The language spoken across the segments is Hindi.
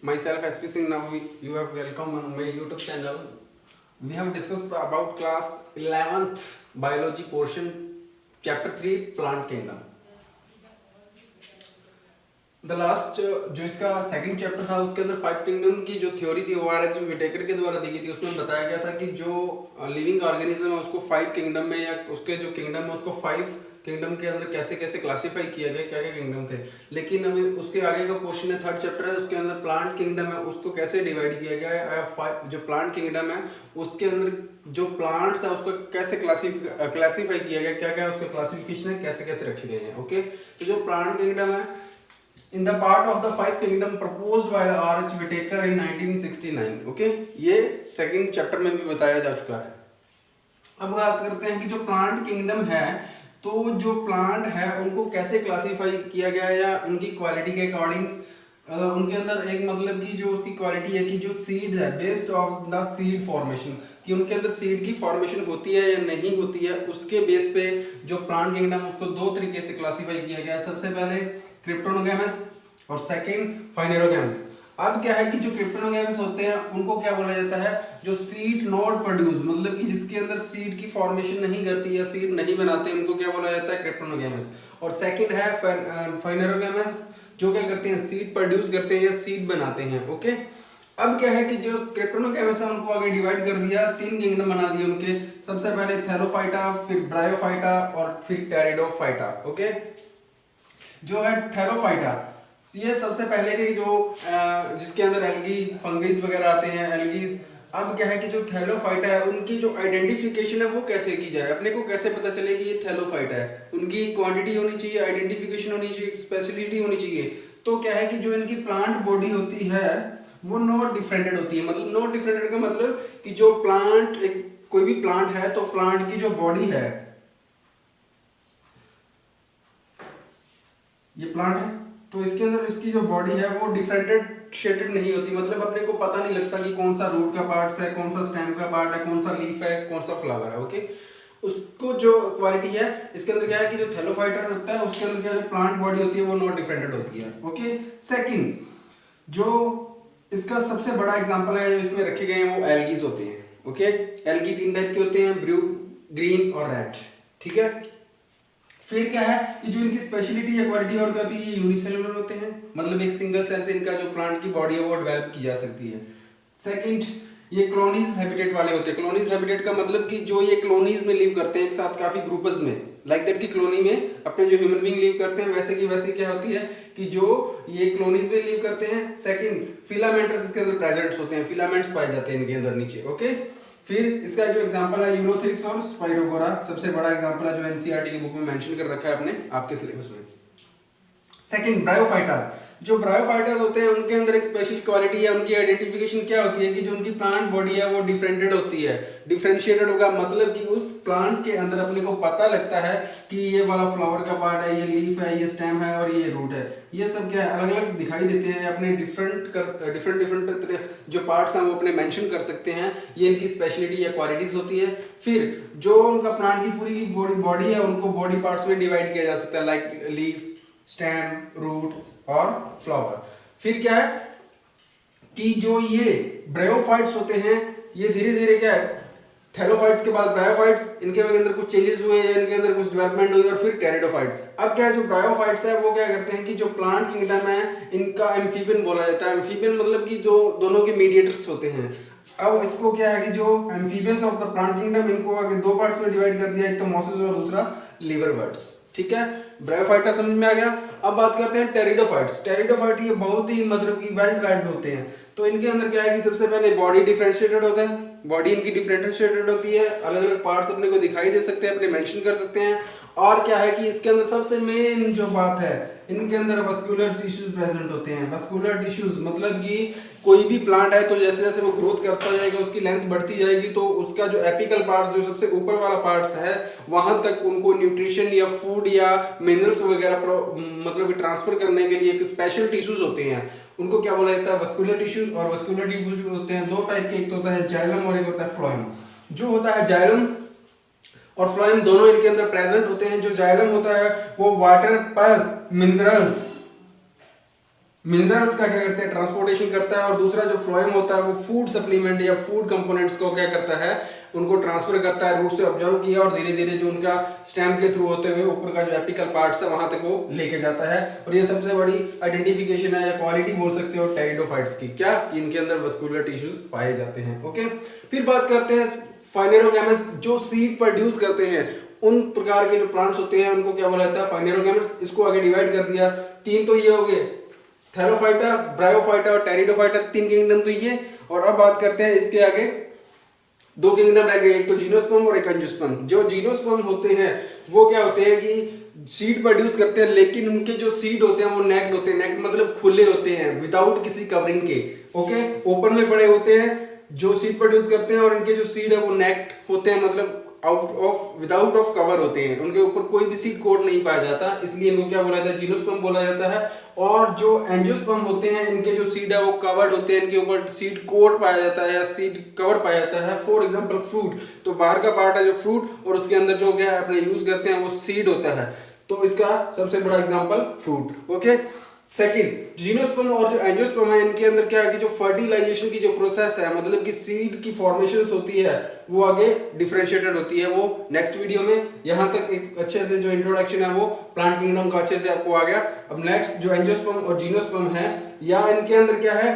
Myself SP Singh. Now you have welcome on my YouTube channel. We have discussed about class 11th biology portion, chapter 3 plant kingdom. The last जो इसका सेकंड चैप्टर था उसके अंदर 5 किंगडम की जो थ्योरी थी वो आर एच विटेकर के द्वारा दी गई थी। उसमें बताया गया था कि जो लिविंग ऑर्गेनिज्म है उसको 5 किंगडम में या उसके जो किंगडम है उसको 5 किंगडम के अंदर कैसे कैसे क्लासीफाई किया गया, क्या क्या किंगडम थे। लेकिन अभी उसके आगे का क्वेश्चन है, थर्ड चैप्टर है, उसके अंदर प्लांट किंगडम है उसको कैसे डिवाइड किया गया है। जो प्लांट किंगडम है उसके अंदर जो प्लांट्स है उसको कैसे क्लासीफाई किया गया, क्या क्या उसका क्लासिफिकेशन है, कैसे कैसे रखे गए हैं। ओके, तो जो प्लांट किंगडम है in the part of the 5 kingdom proposed by R.H. Whitaker in 1969. Okay, ये सेकंड चैप्टर में भी बताया जा चुका है। अब बात करते हैं कि जो प्लांट किंगडम है तो जो प्लांट है उनको कैसे क्लासिफाई किया गया है या उनकी क्वालिटी के अकॉर्डिंग उनके अंदर एक मतलब की जो उसकी क्वालिटी है कि जो सीड है based of the seed formation, कि उनके अंदर सीड की फॉर्मेशन होती है या नहीं होती है, उसके बेस पे जो प्लांट किंगडम उसको दो तरीके से क्लासिफाई किया गया है। सबसे पहले क्रिप्टोनोगैमस और सेकंड फाइनेरोगैमस। अब क्या है कि जो क्रिप्टोनोगैमस होते हैं उनको क्या बोला जाता है, जो सीड नॉट प्रोड्यूस, मतलब कि जिसके अंदर सीड की फॉर्मेशन नहीं करती या सीड नहीं बनाते, उनको क्या बोला जाता है, क्रिप्टोनोगैमस। और सेकंड है फाइनेरोगैमस, जो क्या करते हैं, सीड प्रोड्यूस करते हैं या सीड बनाते हैं। ओके, अब क्या है कि जो क्रिप्टोनोगैमस है उनको आगे डिवाइड कर दिया, 3 किंगडम बना दिए उनके। सबसे पहले थैलोफाइटा, फिर ब्रायोफाइटा और फिर टेरिडोफाइटा। ओके, जो है थैलोफाइटा, ये सबसे पहले के जो जिसके अंदर एल्गी फंगस वगैरह आते हैं, एल्गीज। अब क्या है कि जो थैलोफाइटा है उनकी जो आइडेंटिफिकेशन है वो कैसे की जाए, अपने को कैसे पता चले कि ये थैलोफाइटा है। उनकी क्वांटिटी होनी चाहिए, आइडेंटिफिकेशन होनी चाहिए, स्पेशलिटी होनी चाहिए। तो क्या है कि जो इनकी प्लांट बॉडी होती है वो नॉट डिफरेंटेड होती है। मतलब नॉट डिफरेंटेड का मतलब कि जो प्लांट कोई भी प्लांट है तो प्लांट की जो बॉडी है, ये प्लांट है तो इसके अंदर इसकी जो बॉडी है वो डिफरेंटेड शेडेड नहीं होती। मतलब अपने को पता नहीं लगता कि कौन सा रूट का पार्ट है, कौन सा स्टेम का पार्ट है, कौन सा लीफ है, कौन सा फ्लावर है। ओके, उसको जो क्वालिटी है इसके अंदर क्या है कि जो थैलोफाइटा होता है उसके अंदर क्या जो प्लांट बॉडी होती है वो नॉट डिफरेंटेड होती है। ओके, सेकंड जो इसका सबसे बड़ा एग्जांपल है जो इसमें रखे गए हैं वो एल्गीज होते हैं। ओके, एल्गी 3 टाइप के होते हैं, ब्लू, ग्रीन और रेड। ठीक है, फिर क्या है कि जो इनकी स्पेशलिटी या क्वालिटी और क्या होती है, ये यूनिसेलुलर होते हैं, मतलब एक सिंगल सेल से इनका जो प्लांट की बॉडी है वो डेवलप की जा सकती है। सेकंड, ये क्लोनीज हैबिटेट वाले होते हैं। क्लोनीज हैबिटेट का मतलब कि जो ये क्लोनीज में लिव करते हैं एक साथ काफी ग्रुप्स में, लाइक दैट की क्लोनी में अपने जो ह्यूमन बीइंग लिव करते हैं वैसे की वैसे क्या होती है कि जो ये क्लोनीज में लिव करते हैं। सेकंड, फिलामेंट्स इसके अंदर प्रेजेंट्स होते हैं, फिलामेंट्स पाए जाते हैं इनके अंदर नीचे। ओके, फिर इसका जो एग्जांपल है यूरोथेरिक्स और स्पाइरोगोरा, सबसे बड़ा एग्जांपल है जो एनसीईआरटी की बुक में मेंशन कर रखा है अपने आपके सिलेबस में। सेकंड, ब्रायोफाइटास। जो ब्रायोफाइटास होते हैं उनके अंदर एक स्पेशल क्वालिटी है, उनकी आइडेंटिफिकेशन क्या होती है कि जो उनकी प्लांट बॉडी है वो डिफरेंटेड होती है। डिफरेंशिएटेड होगा मतलब कि उस प्लांट के अंदर अपने को पता लगता है कि ये वाला फ्लावर का पार्ट है, ये लीफ है, ये स्टेम है और ये रूट है। ये सब क्या है अलग अलग दिखाई देते हैं, अपने डिफरेंट जो पार्ट्स हैं वो अपने मेंशन कर सकते हैं। ये इनकी स्पेशलिटी या क्वालिटीज होती है। फिर जो उनका प्लांट की पूरी बॉडी है उनको बॉडी पार्ट्स में डिवाइड किया जा सकता है, लाइक लीफ, स्टेम, रूट और फ्लावर। फिर क्या है कि जो ये ब्रायोफाइट्स होते हैं ये धीरे धीरे क्या है, थैलोफाइट्स के बाद ब्रायोफाइट्स, इनके अंदर कुछ चेंजेस हुए, इनके अंदर कुछ डेवलपमेंट हुई और फिर टेरिडोफाइट। अब क्या है जो ब्रायोफाइट्स है वो क्या करते हैं कि जो प्लांट किंगडम है इनका एम्फीबियन बोला जाता है। एम्फीबियन मतलब कि जो दोनों के मीडिएटर्स होते हैं। अब इसको क्या है कि जो amphibians of the plant kingdom इनको आगे 2 पार्ट्स में डिवाइड कर दिया, एक तो मॉसेस और दूसरा लिवरवर्ट्स। ठीक है, ब्रायोफाइटा समझ में आ गया। अब बात करते हैं टेरिडोफाइट्स। टेरिडोफाइट ये बहुत ही मतलब कि वेल डेवलप्ड होते हैं। तो इनके अंदर क्या है कि सबसे पहले बॉडी डिफरेंशिएटेड होता है, बॉडी इनकी डिफरेंशिएटेड होती है, अलग अलग पार्ट्स अपने को दिखाई दे सकते हैं, अपने मेंशन कर सकते हैं। और क्या है कि इसके अंदर सबसे मेन जो बात है इनके अंदर वस्कुलर टिश्यूज प्रेजेंट होते हैं। वस्कुलर टिश्यूज मतलब कि कोई भी प्लांट है तो जैसे जैसे वो ग्रोथ करता जाएगा उसकी लेंथ बढ़ती जाएगी तो उसका जो एपिकल पार्ट्स जो सबसे ऊपर वाला पार्ट्स है वहां तक उनको न्यूट्रिशन या फूड या मिनरल्स वगैरह मतलब ट्रांसफर करने के लिए एक स्पेशल टिश्यूज होते हैं, उनको क्या बोला जाता है, वस्कुलर टिश्यूज। और वस्कुलर टिश्यूज होते हैं 2 टाइप के, एक तो होता है जाइलम और एक होता है फ्लोएम। जो होता है जाइलम और फ्लोएम दोनों इनके अंदर प्रेजेंट होते हैं। जो जाइलम होता है वो वाटर प्लस मिनरल्स मिनरल्स का क्या करते हैं, ट्रांसपोर्टेशन करता है, और दूसरा जो फ्लोएम होता है वो फूड सप्लीमेंट या फूड कंपोनेंट्स को क्या करता है, उनको ट्रांसफर करता है, रूट से ऑब्जर्व किया और धीरे धीरे जो उनका स्टेम के थ्रू होते हुए ऊपर का जो एपिकल पार्ट्स है वहां तक वो लेके जाता है। और ये सबसे बड़ी आइडेंटिफिकेशन है या क्वालिटी बोल सकते हो टेरिडोफाइट्स की, क्या इनके अंदर वस्कुलर टिश्यूज पाए जाते हैं। ओके, फिर बात करते हैं फाइनेरोगैमेट्स जो सीड प्रोड्यूस करते हैं। उन प्रकार के जो प्लांट्स होते हैं उनको क्या बोला जाता है, फाइनेरोगैमेट्स। इसको आगे डिवाइड कर दिया, तीन तो ये हो गए, थैलोफाइटा, ब्रायोफाइटा और टेरिडोफाइटा, तीन किंगडम तो ये। और अब बात करते हैं इसके आगे दो किंगडम रह गए, एक तो जीनोस्पर्म और एक एंजियोस्पर्म। जो जीनोस्पर्म होते हैं वो क्या होते हैं कि सीड प्रोड्यूस करते हैं, लेकिन उनके जो सीड होते हैं वो नेक्ड होते हैं। नेक्ड मतलब खुले होते हैं, विदाउट किसी कवरिंग के। ओके, ओपन में पड़े होते हैं जो सीड प्रोड्यूस करते हैं, और इनके जो सीड है वो नेक्ड होते हैं, मतलब विदाउट ऑफ कवर होते हैं, उनके ऊपर कोई भी सीड कोट नहीं पाया जाता, इसलिए इनको क्या बोला जाता है, जीनोस्पर्म बोला जाता है। और जो एंजियोस्पर्म होते हैं इनके जो सीड है वो कवर्ड होते हैं, इनके ऊपर सीड कोट पाया जाता है या सीड कवर पाया जाता है। फॉर एग्जांपल फ्रूट, तो बाहर का पार्ट है जो फ्रूट, और उसके अंदर जो क्या है अपने यूज करते हैं वो सीड होता है, तो इसका सबसे बड़ा एग्जांपल फ्रूट। ओके, सेकंड, जीनोस्पर्म और जो एंजियोस्पर्म है इनके अंदर क्या है कि जो फर्टिलाइजेशन की जो प्रोसेस है, मतलब कि सीड की फॉर्मेशन होती है वो आगे डिफरेंशिएटेड होती है, वो नेक्स्ट वीडियो में। यहाँ तक एक अच्छे से जो इंट्रोडक्शन है वो प्लांट किंगडम का अच्छे से आपको आ गया। अब नेक्स्ट जो एंजियोस्पर्म और जीनोस्पर्म है, या इनके अंदर क्या है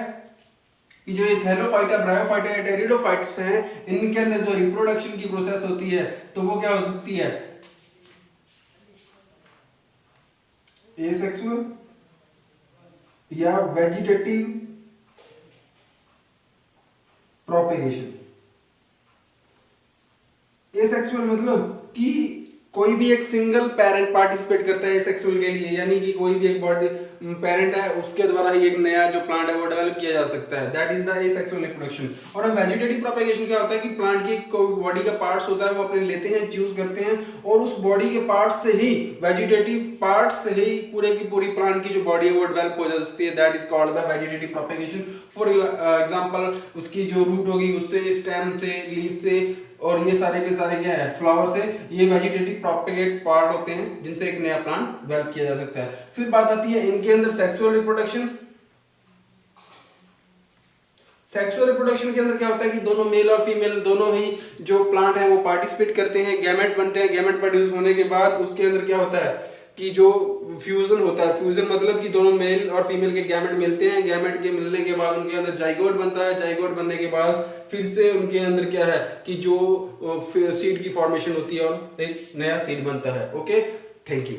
कि जो ये थैलोफाइटा, ब्रायोफाइटा या टेरिडोफाइट्स हैं, इनके अंदर जो रिप्रोडक्शन की प्रोसेस होती है तो वो क्या हो सकती है, एसेक्सुअल या वेजिटेटिव प्रोपेगेशन। एसेक्सुअल मतलब कि कोई भी एक सिंगल पेरेंट पार्टिसिपेट करता है एसेक्सुअल के लिए, यानी कि कोई भी एक बॉडी पेरेंट है उसके द्वारा ही एक नया जो प्लांट है वो डेवलप किया जा सकता है, that is the asexual reproduction. और अब वेजिटेटिव प्रोपेगेशन क्या होता है कि प्लांट की बॉडी का पार्ट्स होता है वो अपने लेते हैं, चूज करते हैं, और उस बॉडी के पार्ट्स से ही, वेजिटेटिव पार्ट्स से ही पूरे की पूरी प्लांट की जो बॉडी है वो डेवलप हो जाती है, that is called the vegetative propagation. For example उसकी जो रूट होगी उससे, स्टेम से, लीफ से, और ये सारे के सारे क्या है, फ्लावर से, ये वेजिटेटिव प्रोपेगेट पार्ट होते हैं जिनसे एक नया प्लांट डेवलप किया जा सकता है। फिर बात आती है इनके अंदर सेक्सुअल रिप्रोडक्शन। सेक्सुअल रिप्रोडक्शन के अंदर क्या होता है कि दोनों मेल और फीमेल दोनों ही जो प्लांट है वो पार्टिसिपेट करते हैं, गैमेट बनते हैं। गैमेट प्रोड्यूस होने के बाद उसके अंदर क्या होता है कि जो फ्यूजन होता है, फ्यूजन मतलब कि दोनों मेल और फीमेल के गैमेट मिलते हैं। गैमेट के मिलने के बाद उनके अंदर जाइगोट बनता है। जाइगोट बनने के बाद फिर से उनके अंदर क्या है कि जो सीड की फॉर्मेशन होती है और एक नया सीड बनता है। Okay, thank you.